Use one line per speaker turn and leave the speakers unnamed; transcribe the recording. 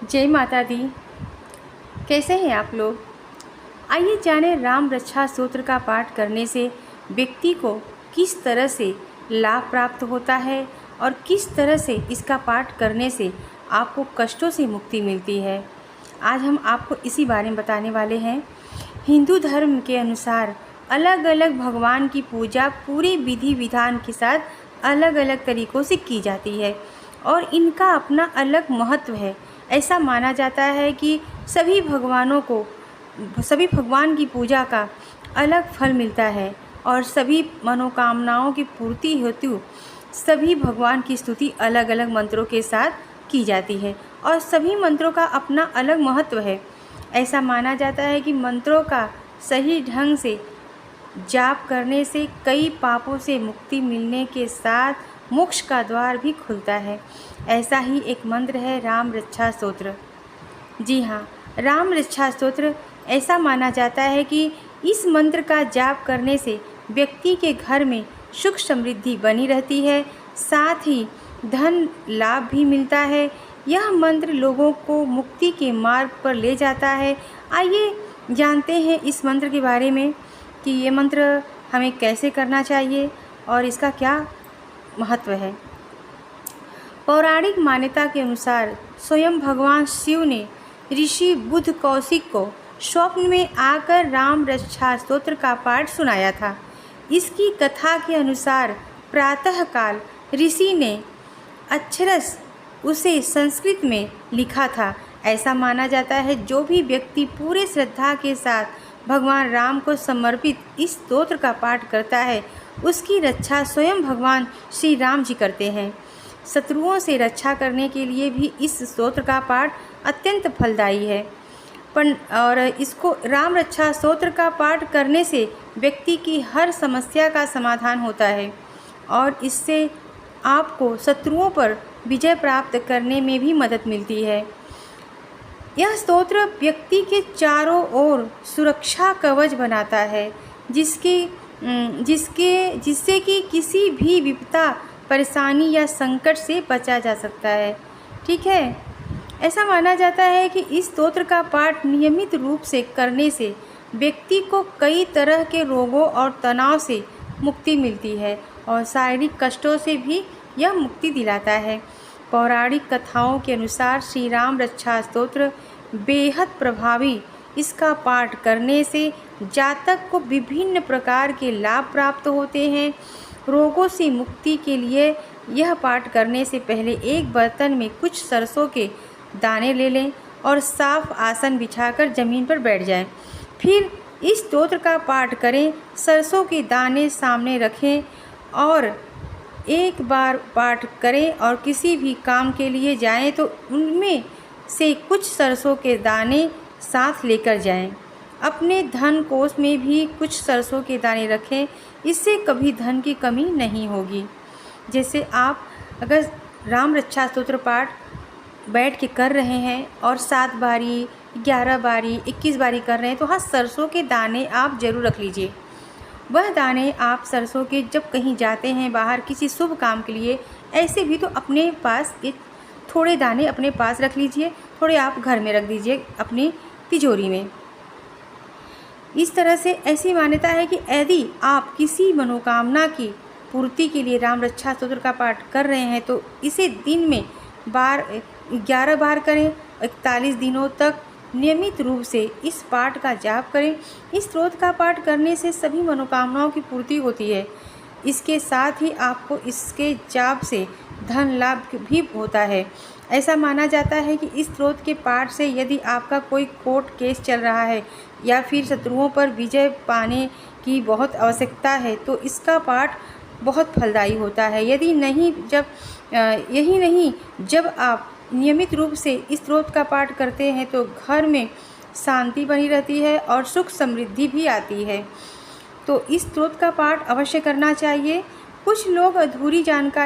जय माता दी। कैसे हैं आप लोग? आइए जानें राम रक्षा स्तोत्र का पाठ करने से व्यक्ति को किस तरह से लाभ प्राप्त होता है और किस तरह से इसका पाठ करने से आपको कष्टों से मुक्ति मिलती है। आज हम आपको इसी बारे में बताने वाले हैं। हिंदू धर्म के अनुसार अलग अलग भगवान की पूजा पूरी विधि विधान के साथ अलग अलग तरीक़ों से की जाती है और इनका अपना अलग महत्व है। ऐसा माना जाता है कि सभी भगवान की पूजा का अलग फल मिलता है और सभी मनोकामनाओं की पूर्ति हेतु सभी भगवान की स्तुति अलग अलग मंत्रों के साथ की जाती है और सभी मंत्रों का अपना अलग महत्व है। ऐसा माना जाता है कि मंत्रों का सही ढंग से जाप करने से कई पापों से मुक्ति मिलने के साथ मोक्ष का द्वार भी खुलता है। ऐसा ही एक मंत्र है राम रक्षा स्तोत्र। जी हाँ, राम रक्षा स्तोत्र ऐसा माना जाता है कि इस मंत्र का जाप करने से व्यक्ति के घर में सुख समृद्धि बनी रहती है, साथ ही धन लाभ भी मिलता है। यह मंत्र लोगों को मुक्ति के मार्ग पर ले जाता है। आइए जानते हैं इस मंत्र के बारे में कि ये मंत्र हमें कैसे करना चाहिए और इसका क्या महत्व है। पौराणिक मान्यता के अनुसार स्वयं भगवान शिव ने ऋषि बुद्ध कौशिक को स्वप्न में आकर राम रक्षा स्तोत्र का पाठ सुनाया था। इसकी कथा के अनुसार प्रातःकाल ऋषि ने अक्षरश उसे संस्कृत में लिखा था। ऐसा माना जाता है जो भी व्यक्ति पूरे श्रद्धा के साथ भगवान राम को समर्पित इस स्तोत्र का पाठ करता है उसकी रक्षा स्वयं भगवान श्री राम जी करते हैं। शत्रुओं से रक्षा करने के लिए भी इस स्तोत्र का पाठ अत्यंत फलदायी है। और इसको राम रक्षा स्तोत्र का पाठ करने से व्यक्ति की हर समस्या का समाधान होता है और इससे आपको शत्रुओं पर विजय प्राप्त करने में भी मदद मिलती है। यह स्तोत्र व्यक्ति के चारों ओर सुरक्षा कवच बनाता है जिससे कि किसी भी विपदा परेशानी या संकट से बचा जा सकता है। ठीक है, ऐसा माना जाता है कि इस स्तोत्र का पाठ नियमित रूप से करने से व्यक्ति को कई तरह के रोगों और तनाव से मुक्ति मिलती है और शारीरिक कष्टों से भी यह मुक्ति दिलाता है। पौराणिक कथाओं के अनुसार श्री राम रक्षा स्तोत्र बेहद प्रभावी। इसका पाठ करने से जातक को विभिन्न प्रकार के लाभ प्राप्त होते हैं। रोगों से मुक्ति के लिए यह पाठ करने से पहले एक बर्तन में कुछ सरसों के दाने ले लें और साफ आसन बिछाकर ज़मीन पर बैठ जाएं। फिर इस स्तोत्र का पाठ करें। सरसों के दाने सामने रखें और एक बार पाठ करें और किसी भी काम के लिए जाएं तो उनमें से कुछ सरसों के दाने साथ लेकर जाएं। अपने धन कोष में भी कुछ सरसों के दाने रखें, इससे कभी धन की कमी नहीं होगी। जैसे आप अगर राम रक्षा स्तोत्र पाठ बैठ के कर रहे हैं और 7 बारी 11 बारी 21 बारी कर रहे हैं तो हाँ, सरसों के दाने आप ज़रूर रख लीजिए। वह दाने आप सरसों के जब कहीं जाते हैं बाहर किसी शुभ काम के लिए, ऐसे भी तो अपने पास एक थोड़े दाने अपने पास रख लीजिए, थोड़े आप घर में रख दीजिए अपनी तिजोरी में। इस तरह से ऐसी मान्यता है कि यदि आप किसी मनोकामना की पूर्ति के लिए राम रक्षा स्तोत्र का पाठ कर रहे हैं तो इसे दिन में 11 बार करें। 41 दिनों तक नियमित रूप से इस पाठ का जाप करें। इस स्तोत्र का पाठ करने से सभी मनोकामनाओं की पूर्ति होती है। इसके साथ ही आपको इसके जाप से धन लाभ भी होता है। ऐसा माना जाता है कि इस स्तोत्र के पाठ से यदि आपका कोई कोर्ट केस चल रहा है या फिर शत्रुओं पर विजय पाने की बहुत आवश्यकता है तो इसका पाठ बहुत फलदायी होता है। यही नहीं, जब आप नियमित रूप से इस स्तोत्र का पाठ करते हैं तो घर में शांति बनी रहती है और सुख समृद्धि भी आती है। तो इस स्तोत्र का पाठ अवश्य करना चाहिए। कुछ लोग अधूरी जानकारी